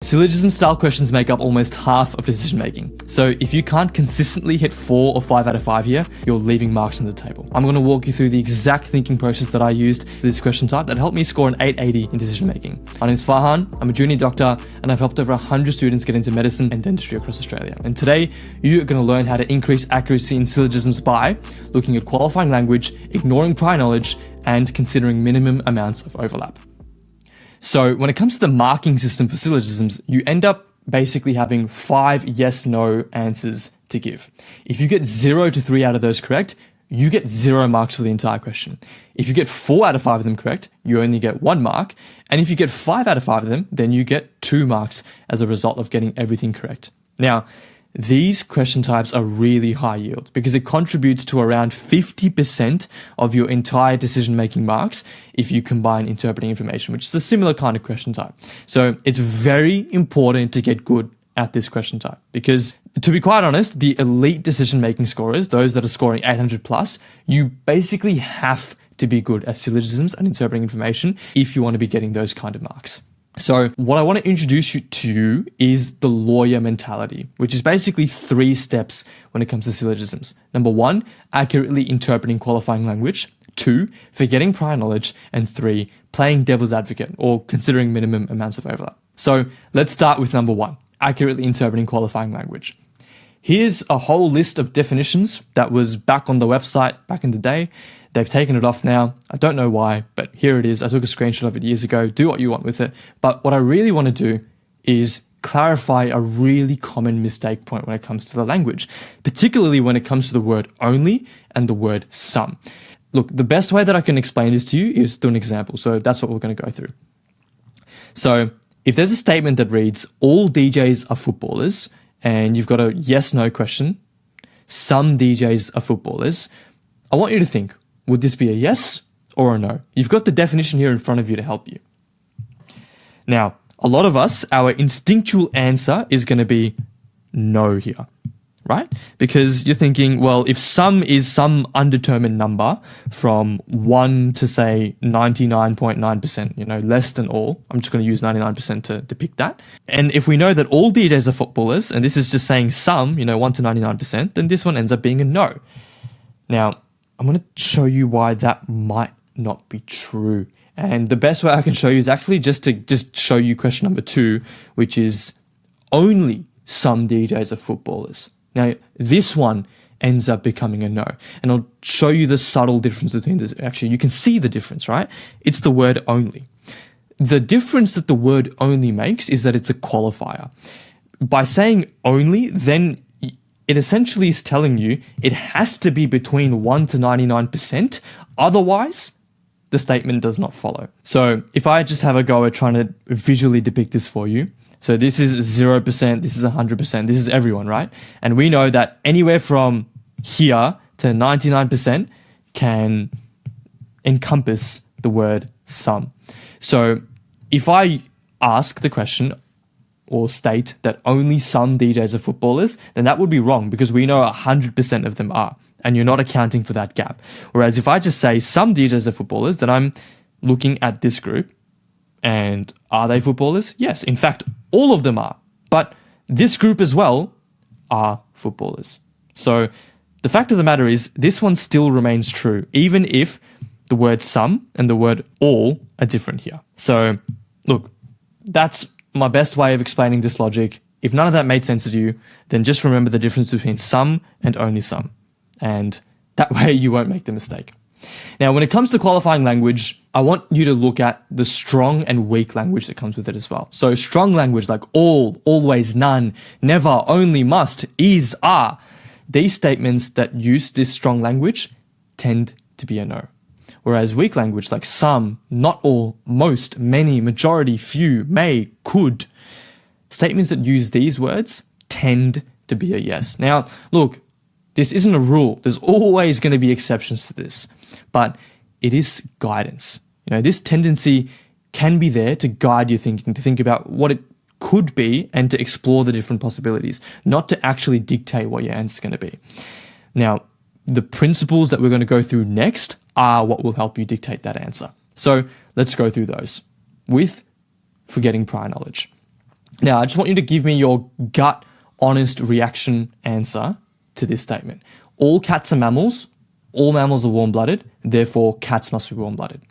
Syllogism style questions make up almost half of decision making. So if you can't consistently hit 4 or 5 out of 5 here, you're leaving marks on the table. I'm going to walk you through the exact thinking process that I used for this question type that helped me score an 880 in decision making. My name is Farhan, I'm a junior doctor, and I've helped over 100 students get into medicine and dentistry across Australia. And today, you're going to learn how to increase accuracy in syllogisms by looking at qualifying language, ignoring prior knowledge, and considering minimum amounts of overlap. So when it comes to the marking system for syllogisms, you end up basically having 5 yes/no answers to give. If you get 0 to 3 out of those correct, you get 0 marks for the entire question. If you get 4 out of 5 of them correct, you only get 1 mark. And if you get 5 out of 5 of them, then you get 2 marks as a result of getting everything correct. Now, these question types are really high yield because it contributes to around 50% of your entire decision-making marks if you combine interpreting information, which is a similar kind of question type. So it's very important to get good at this question type because, to be quite honest, the elite decision-making scorers, those that are scoring 800 plus, you basically have to be good at syllogisms and interpreting information if you want to be getting those kind of marks. So what I want to introduce you to is the lawyer mentality, which is basically 3 steps when it comes to syllogisms. Number 1, accurately interpreting qualifying language. 2, forgetting prior knowledge. And 3, playing devil's advocate or considering minimum amounts of overlap. So let's start with number 1, accurately interpreting qualifying language. Here's a whole list of definitions that was back on the website back in the day. They've taken it off now. I don't know why, but here it is. I took a screenshot of it years ago. Do what you want with it. But what I really want to do is clarify a really common mistake point when it comes to the language, particularly when it comes to the word only and the word some. Look, the best way that I can explain this to you is through an example. So that's what we're going to go through. So if there's a statement that reads, all DJs are footballers, and you've got a yes/no question, some DJs are footballers, I want you to think, would this be a yes or a no? You've got the definition here in front of you to help you. Now, a lot of us, our instinctual answer is going to be no here, right? Because you're thinking, well, if some is some undetermined number from 1 to say 99.9%, less than all, I'm just going to use 99% to depict that. And if we know that all DJs are footballers, and this is just saying some, 1 to 99%, then this one ends up being a no. Now, I'm going to show you why that might not be true. And the best way I can show you is actually just to show you question number 2, which is only some DJs are footballers. Now, this one ends up becoming a no. And I'll show you the subtle difference between this. Actually, you can see the difference, right? It's the word only. The difference that the word only makes is that it's a qualifier. By saying only, then it essentially is telling you it has to be between 1 to 99%. Otherwise, the statement does not follow. So if I just have a go at trying to visually depict this for you. So this is 0%, this is 100%, this is everyone, right? And we know that anywhere from here to 99% can encompass the word some. So if I ask the question, or state that only some DJs are footballers, then that would be wrong because we know 100% of them are, and you're not accounting for that gap. Whereas if I just say some DJs are footballers, then I'm looking at this group, and are they footballers? Yes, in fact, all of them are. But this group as well are footballers. So the fact of the matter is, this one still remains true, even if the word some and the word all are different here. So look, that's my best way of explaining this logic. If none of that made sense to you, then just remember the difference between some and only some. And that way you won't make the mistake. Now, when it comes to qualifying language, I want you to look at the strong and weak language that comes with it as well. So strong language like all, always, none, never, only, must, is, are. These statements that use this strong language tend to be a no. Whereas weak language like some, not all, most, many, majority, few, may, could, statements that use these words tend to be a yes. Now, look, this isn't a rule. There's always going to be exceptions to this, but it is guidance. This tendency can be there to guide your thinking, to think about what it could be and to explore the different possibilities, not to actually dictate what your answer is going to be. Now, the principles that we're going to go through next are what will help you dictate that answer. So let's go through those with forgetting prior knowledge. Now, I just want you to give me your gut, honest reaction answer to this statement. All cats are mammals. All mammals are warm-blooded. Therefore, cats must be warm-blooded.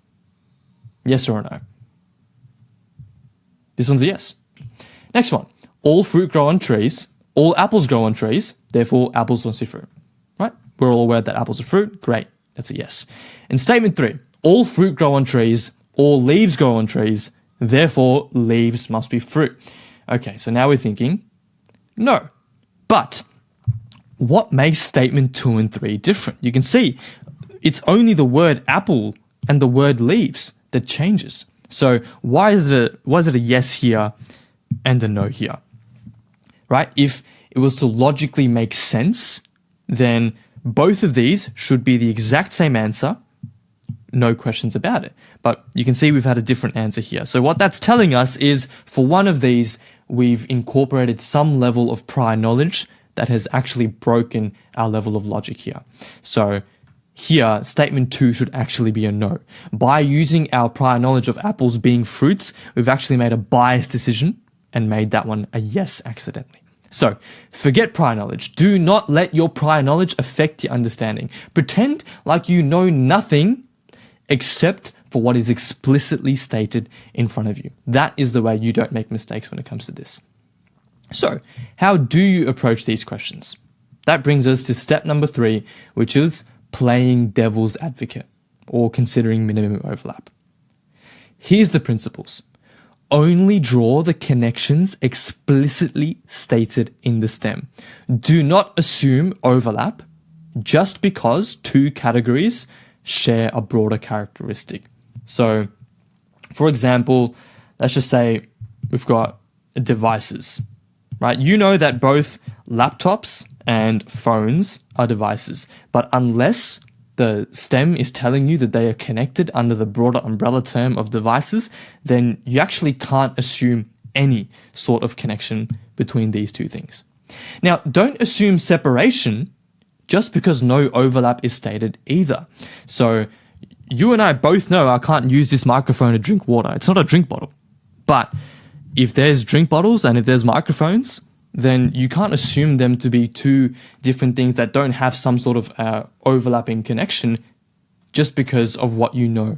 Yes or no? This one's a yes. Next one. All fruit grow on trees. All apples grow on trees. Therefore, apples must be fruit. Right? We're all aware that apples are fruit. Great. That's a yes. In statement 3, all fruit grow on trees. All leaves grow on trees. Therefore, leaves must be fruit. Okay, so now we're thinking, no. But what makes statement 2 and 3 different? You can see it's only the word apple and the word leaves that changes. So why is it a yes here and a no here? Right? If it was to logically make sense, then both of these should be the exact same answer, no questions about it. But you can see we've had a different answer here. So what that's telling us is for one of these, we've incorporated some level of prior knowledge that has actually broken our level of logic here. So here, statement 2 should actually be a no. By using our prior knowledge of apples being fruits, we've actually made a biased decision and made that one a yes accidentally. So, forget prior knowledge. Do not let your prior knowledge affect your understanding. Pretend like you know nothing except for what is explicitly stated in front of you. That is the way you don't make mistakes when it comes to this. So, how do you approach these questions? That brings us to step number 3, which is playing devil's advocate or considering minimum overlap. Here's the principles. Only draw the connections explicitly stated in the stem. Do not assume overlap just because 2 categories share a broader characteristic. So, for example, let's just say we've got devices, right? You know that both laptops and phones are devices, but unless the stem is telling you that they are connected under the broader umbrella term of devices, then you actually can't assume any sort of connection between these 2 things. Now, don't assume separation just because no overlap is stated either. So, you and I both know I can't use this microphone to drink water. It's not a drink bottle. But if there's drink bottles and if there's microphones, then you can't assume them to be 2 different things that don't have some sort of overlapping connection just because of what you know.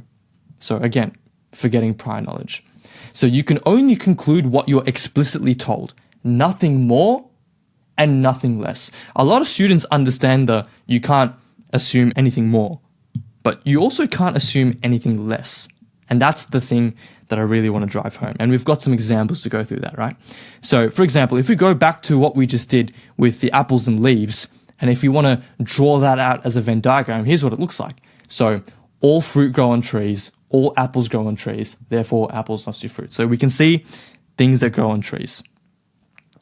So again, forgetting prior knowledge. So you can only conclude what you're explicitly told, nothing more and nothing less. A lot of students understand you can't assume anything more, but you also can't assume anything less. And that's the thing that I really want to drive home. And we've got some examples to go through that, right? So, for example, if we go back to what we just did with the apples and leaves, and if you want to draw that out as a Venn diagram, here's what it looks like. So, all fruit grow on trees, all apples grow on trees, therefore apples must be fruit. So we can see things that grow on trees.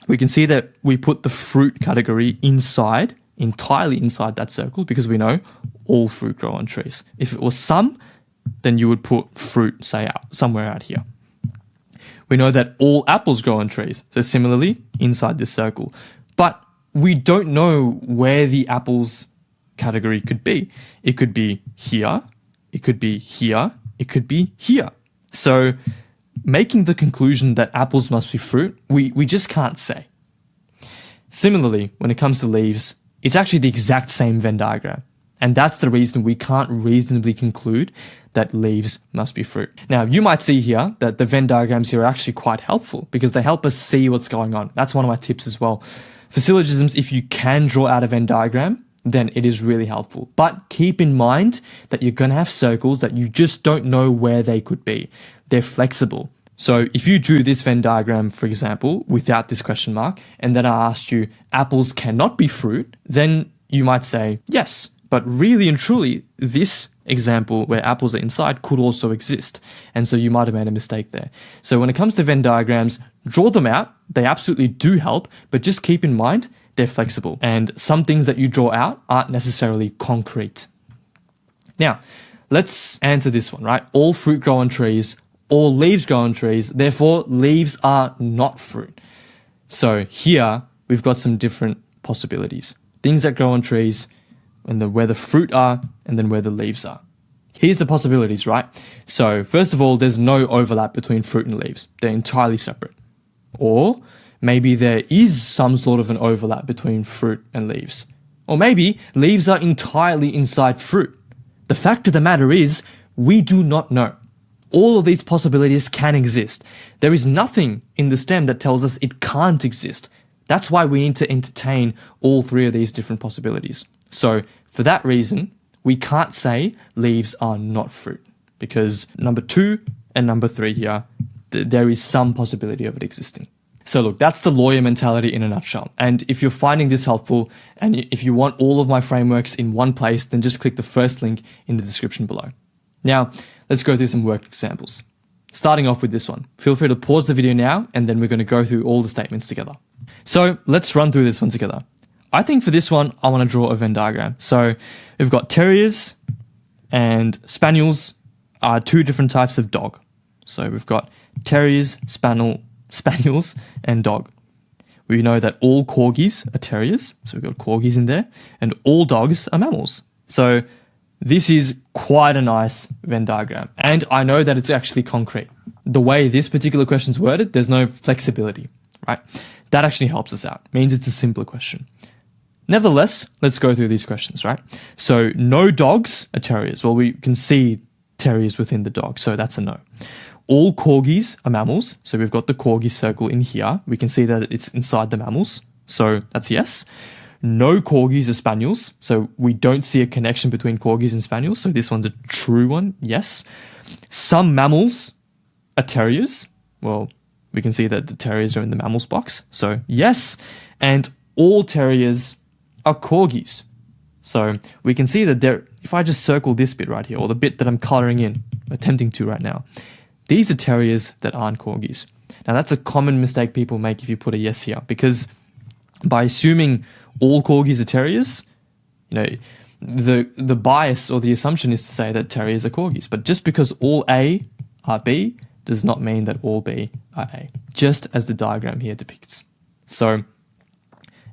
We can see that we put the fruit category entirely inside that circle, because we know all fruit grow on trees. If it was some, then you would put fruit, say, out somewhere out here. We know that all apples grow on trees, so similarly, inside this circle. But we don't know where the apples category could be. It could be here, it could be here, it could be here. So making the conclusion that apples must be fruit, we just can't say. Similarly, when it comes to leaves, it's actually the exact same Venn diagram. And that's the reason we can't reasonably conclude that leaves must be fruit. Now, you might see here that the Venn diagrams here are actually quite helpful because they help us see what's going on. That's one of my tips as well. For syllogisms, if you can draw out a Venn diagram, then it is really helpful. But keep in mind that you're going to have circles that you just don't know where they could be. They're flexible. So if you drew this Venn diagram, for example, without this question mark, and then I asked you, apples cannot be fruit, then you might say, yes. But really and truly, this example where apples are inside could also exist. And so you might have made a mistake there. So when it comes to Venn diagrams, draw them out. They absolutely do help, but just keep in mind, they're flexible. And some things that you draw out aren't necessarily concrete. Now, let's answer this one, right? All fruit grow on trees, all leaves grow on trees, therefore leaves are not fruit. So here, we've got some different possibilities. Things that grow on trees, and where the fruit are, and then where the leaves are. Here's the possibilities, right? So first of all, there's no overlap between fruit and leaves. They're entirely separate. Or maybe there is some sort of an overlap between fruit and leaves. Or maybe leaves are entirely inside fruit. The fact of the matter is, we do not know. All of these possibilities can exist. There is nothing in the stem that tells us it can't exist. That's why we need to entertain all three of these different possibilities. So for that reason, we can't say leaves are not fruit, because number 2 and number 3 here, there is some possibility of it existing. So look, that's the lawyer mentality in a nutshell. And if you're finding this helpful, and if you want all of my frameworks in one place, then just click the first link in the description below. Now, let's go through some worked examples. Starting off with this one. Feel free to pause the video now, and then we're going to go through all the statements together. So let's run through this one together. I think for this one, I want to draw a Venn diagram. So we've got terriers and spaniels are 2 different types of dog. So we've got terriers, spaniels, and dog. We know that all corgis are terriers, so we've got corgis in there, and all dogs are mammals. So this is quite a nice Venn diagram, and I know that it's actually concrete. The way this particular question is worded, there's no flexibility, right? That actually helps us out. It means it's a simpler question. Nevertheless, let's go through these questions, right? So no dogs are terriers. Well, we can see terriers within the dog, so that's a no. All corgis are mammals, so we've got the corgi circle in here. We can see that it's inside the mammals, so that's yes. No corgis are spaniels, so we don't see a connection between corgis and spaniels, so this one's a true one, yes. Some mammals are terriers. Well, we can see that the terriers are in the mammals box, so yes. And all terriers are corgis. So we can see that if I just circle this bit right here, or the bit that I'm coloring in, attempting to right now, these are terriers that aren't corgis. Now that's a common mistake people make if you put a yes here, because by assuming all corgis are terriers, the bias or the assumption is to say that terriers are corgis. But just because all A are B does not mean that all B are A, just as the diagram here depicts. So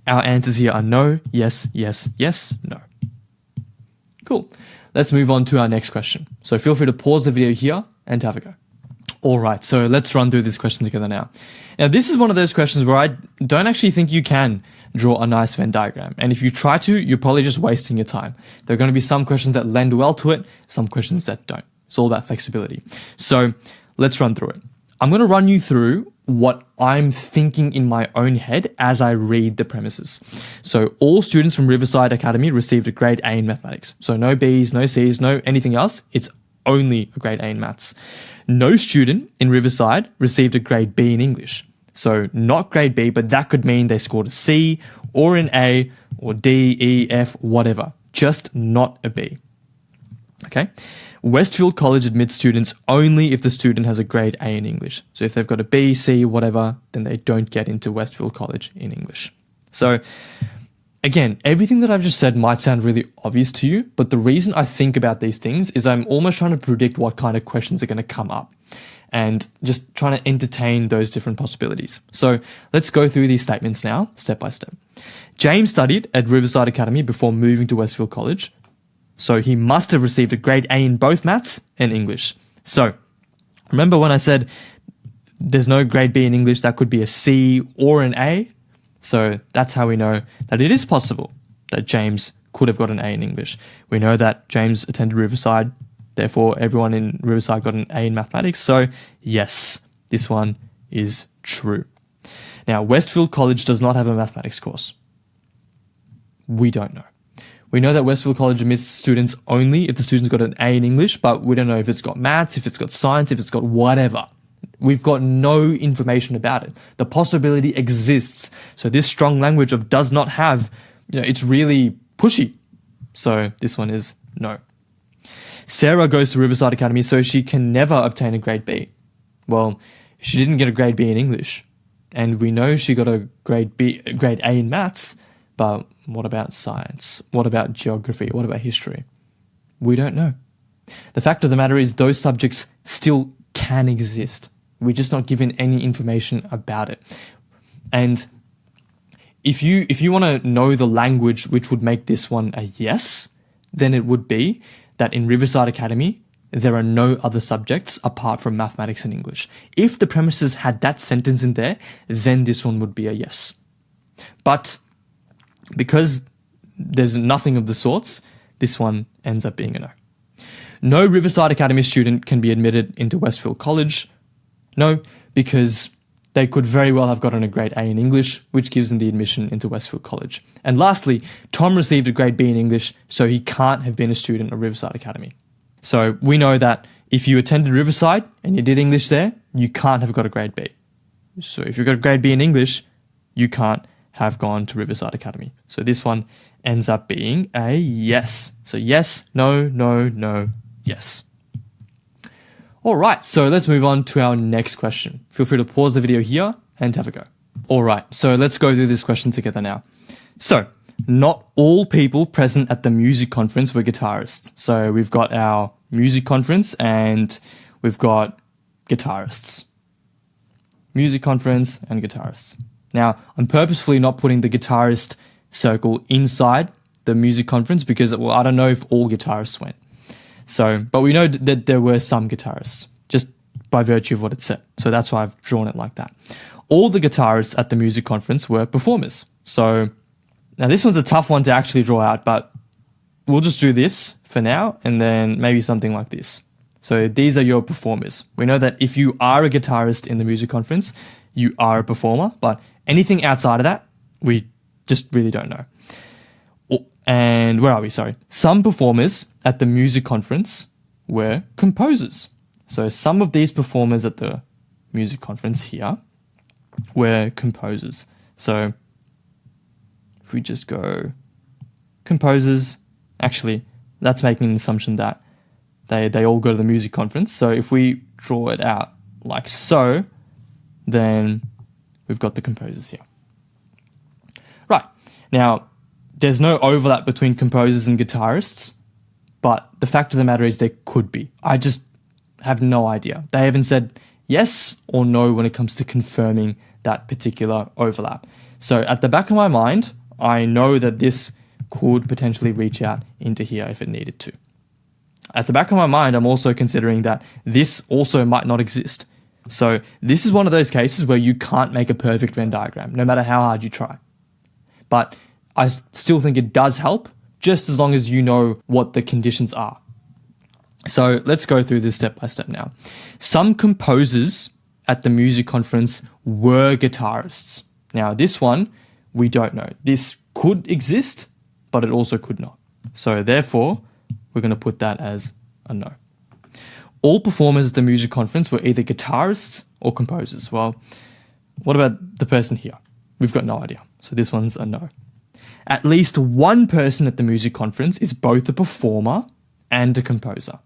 our answers here are no, yes, yes, yes, no. Cool. Let's move on to our next question. So feel free to pause the video here and have a go. All right, so let's run through this question together now. Now, this is one of those questions where I don't actually think you can draw a nice Venn diagram. And if you try to, you're probably just wasting your time. There are going to be some questions that lend well to it, some questions that don't. It's all about flexibility. So let's run through it. I'm going to run you through what I'm thinking in my own head as I read the premises. So all students from Riverside Academy received a grade A in mathematics. So no Bs, no Cs, no anything else. It's only a grade A in maths. No student in Riverside received a grade B in English. So not grade B, but that could mean they scored a C or an A or D, E, F, whatever. Just not a B. Okay? Westfield College admits students only if the student has a grade A in English. So if they've got a B, C, whatever, then they don't get into Westfield College in English. So again, everything that I've just said might sound really obvious to you, but the reason I think about these things is I'm almost trying to predict what kind of questions are going to come up and just trying to entertain those different possibilities. So let's go through these statements now, step by step. James studied at Riverside Academy before moving to Westfield College. So he must have received a grade A in both maths and English. So remember when I said there's no grade B in English, that could be a C or an A? So that's how we know that it is possible that James could have got an A in English. We know that James attended Riverside, therefore everyone in Riverside got an A in mathematics. So yes, this one is true. Now, Westfield College does not have a mathematics course. We don't know. We know that Westfield College admits students only if the student's got an A in English, but we don't know if it's got maths, if it's got science, if it's got whatever. We've got no information about it. The possibility exists. So this strong language of does not have, it's really pushy. So this one is no. Sarah goes to Riverside Academy so she can never obtain a grade B. Well, she didn't get a grade B in English. And we know she got a grade A in maths, but what about science? What about geography? What about history? We don't know. The fact of the matter is those subjects still can exist. We're just not given any information about it. And if you want to know the language which would make this one a yes, then it would be that in Riverside Academy, there are no other subjects apart from mathematics and English. If the premises had that sentence in there, then this one would be a yes. But because there's nothing of the sorts, this one ends up being a no. No Riverside Academy student can be admitted into Westfield College. No, because they could very well have gotten a grade A in English, which gives them the admission into Westfield College. And lastly, Tom received a grade B in English, so he can't have been a student of Riverside Academy. So we know that if you attended Riverside and you did English there, you can't have got a grade B. So if you've got a grade B in English, you can't have gone to Riverside Academy. So this one ends up being a yes. So yes, no, no, no, yes. All right, so let's move on to our next question. Feel free to pause the video here and have a go. All right, so let's go through this question together now. So, not all people present at the music conference were guitarists. So we've got our music conference and we've got guitarists. Music conference and guitarists. Now, I'm purposefully not putting the guitarist circle inside the music conference because, well, I don't know if all guitarists went. So, but we know that there were some guitarists, just by virtue of what it said. So that's why I've drawn it like that. All the guitarists at the music conference were performers. So, now this one's a tough one to actually draw out, but we'll just do this for now, and then maybe something like this. So these are your performers. We know that if you are a guitarist in the music conference, you are a performer, but anything outside of that, we just really don't know. And where are we? Sorry. Some performers at the music conference were composers. So some of these performers at the music conference here were composers. So if we just go composers, actually, that's making an assumption that they all go to the music conference. So if we draw it out like so, then we've got the composers here. Right. Now, there's no overlap between composers and guitarists, but the fact of the matter is there could be. I just have no idea. They haven't said yes or no when it comes to confirming that particular overlap. So at the back of my mind, I know that this could potentially reach out into here if it needed to. At the back of my mind, I'm also considering that this also might not exist. So this is one of those cases where you can't make a perfect Venn diagram, no matter how hard you try. But I still think it does help, just as long as you know what the conditions are. So let's go through this step by step now. Some composers at the music conference were guitarists. Now this one, we don't know. This could exist, but it also could not. So therefore, we're going to put that as a no. All performers at the music conference were either guitarists or composers. Well, what about the person here? We've got no idea. So this one's a no. At least one person at the music conference is both a performer and a composer.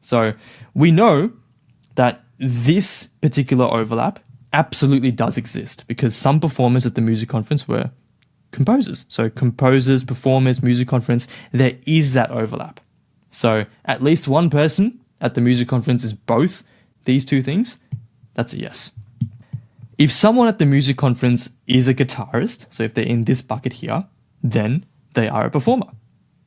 So we know that this particular overlap absolutely does exist because some performers at the music conference were composers. So composers, performers, music conference, there is that overlap. So at least one person at the music conference is both these two things. That's a yes. If someone at the music conference is a guitarist, so if they're in this bucket here, then they are a performer.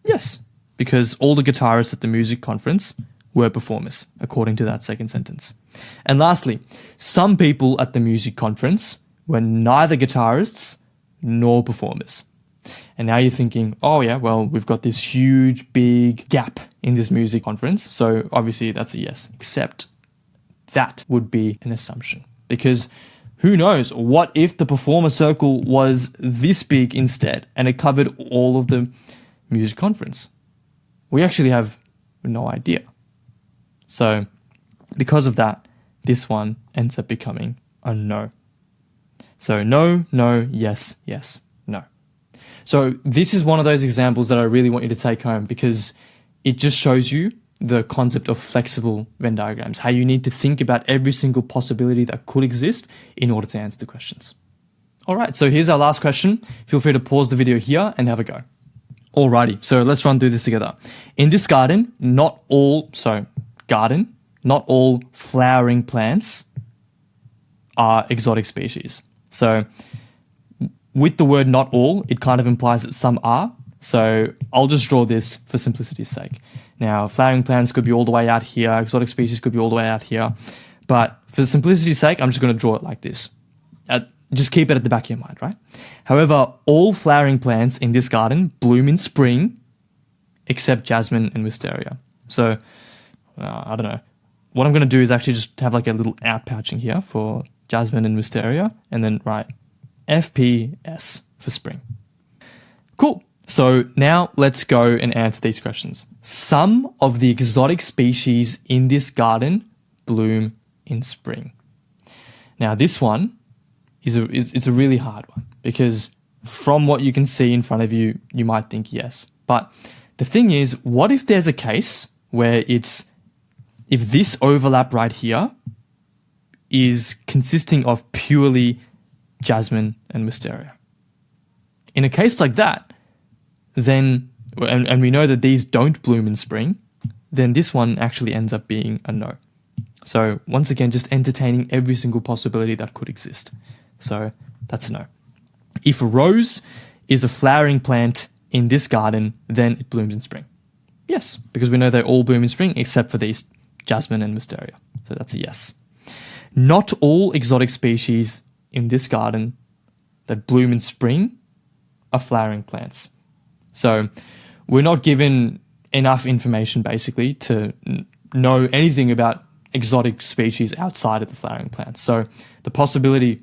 Yes, because all the guitarists at the music conference were performers, according to that second sentence. And lastly, some people at the music conference were neither guitarists nor performers. And now you're thinking, oh yeah, well, we've got this huge, big gap in this music conference. So obviously that's a yes, except that would be an assumption. Because who knows, what if the performer circle was this big instead and it covered all of the music conference? We actually have no idea. So because of that, this one ends up becoming a no. So no, no, yes, yes, no. So this is one of those examples that I really want you to take home because it just shows you the concept of flexible Venn diagrams, how you need to think about every single possibility that could exist in order to answer the questions. All right, so here's our last question. Feel free to pause the video here and have a go. Alrighty, so let's run through this together. In this garden, not all flowering plants are exotic species. So with the word not all, it kind of implies that some are. So I'll just draw this for simplicity's sake. Now, flowering plants could be all the way out here. Exotic species could be all the way out here. But for simplicity's sake, I'm just going to draw it like this. Just keep it at the back of your mind, right? However, all flowering plants in this garden bloom in spring, except jasmine and wisteria. So, I don't know. What I'm going to do is actually just have like a little outpouching here for jasmine and wisteria, and then write FPS for spring. Cool. So now let's go and answer these questions. Some of the exotic species in this garden bloom in spring. Now this one is a really hard one, because from what you can see in front of you, you might think yes. But the thing is, what if there's a case where if this overlap right here is consisting of purely jasmine and wisteria? In a case like that, then, and we know that these don't bloom in spring, then this one actually ends up being a no. So once again, just entertaining every single possibility that could exist. So that's a no. If a rose is a flowering plant in this garden, then it blooms in spring. Yes, because we know they all bloom in spring except for these jasmine and wisteria. So that's a yes. Not all exotic species in this garden that bloom in spring are flowering plants. So we're not given enough information basically to know anything about exotic species outside of the flowering plants. So the possibility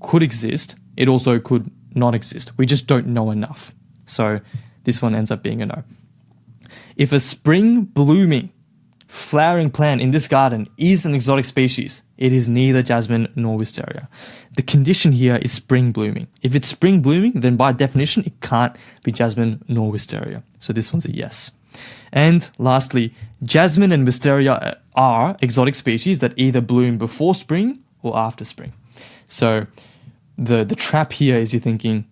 could exist. It also could not exist. We just don't know enough. So this one ends up being a no. If a spring blooming flowering plant in this garden is an exotic species, it is neither jasmine nor wisteria. The condition here is spring blooming. If it's spring blooming, then by definition, it can't be jasmine nor wisteria. So this one's a yes. And lastly, jasmine and wisteria are exotic species that either bloom before spring or after spring. So the trap here is you're thinking,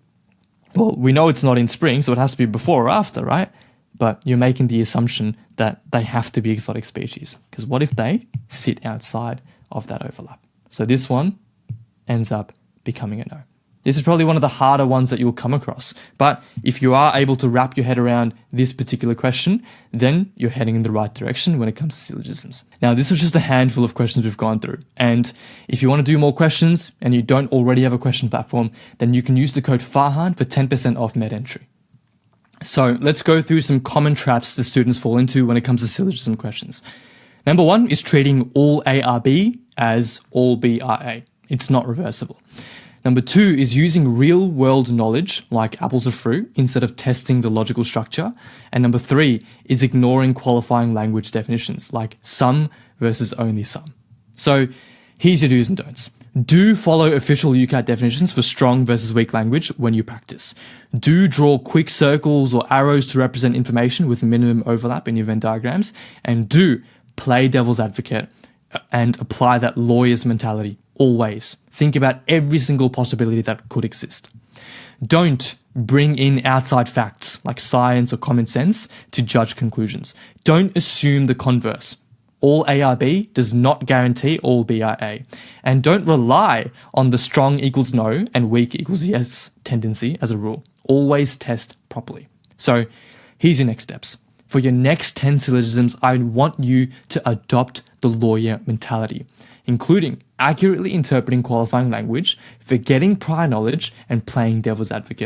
well, we know it's not in spring, so it has to be before or after, right? But you're making the assumption that they have to be exotic species. Because what if they sit outside of that overlap? So this one ends up becoming a no. This is probably one of the harder ones that you'll come across. But if you are able to wrap your head around this particular question, then you're heading in the right direction when it comes to syllogisms. Now, this was just a handful of questions we've gone through. And if you want to do more questions and you don't already have a question platform, then you can use the code Farhan for 10% off med entry. So let's go through some common traps that students fall into when it comes to syllogism questions. Number one is treating all ARB as all BRA. It's not reversible. Number two is using real-world knowledge, like apples are fruit, instead of testing the logical structure. And number three is ignoring qualifying language definitions, like some versus only some. So here's your do's and don'ts. Do follow official UCAT definitions for strong versus weak language when you practice. Do draw quick circles or arrows to represent information with minimum overlap in your Venn diagrams. And do play devil's advocate and apply that lawyer's mentality always. Think about every single possibility that could exist. Don't bring in outside facts like science or common sense to judge conclusions. Don't assume the converse. All ARB does not guarantee all BRA. And don't rely on the strong equals no and weak equals yes tendency as a rule. Always test properly. So here's your next steps. For your next 10 syllogisms, I want you to adopt the lawyer mentality, including accurately interpreting qualifying language, forgetting prior knowledge, and playing devil's advocate.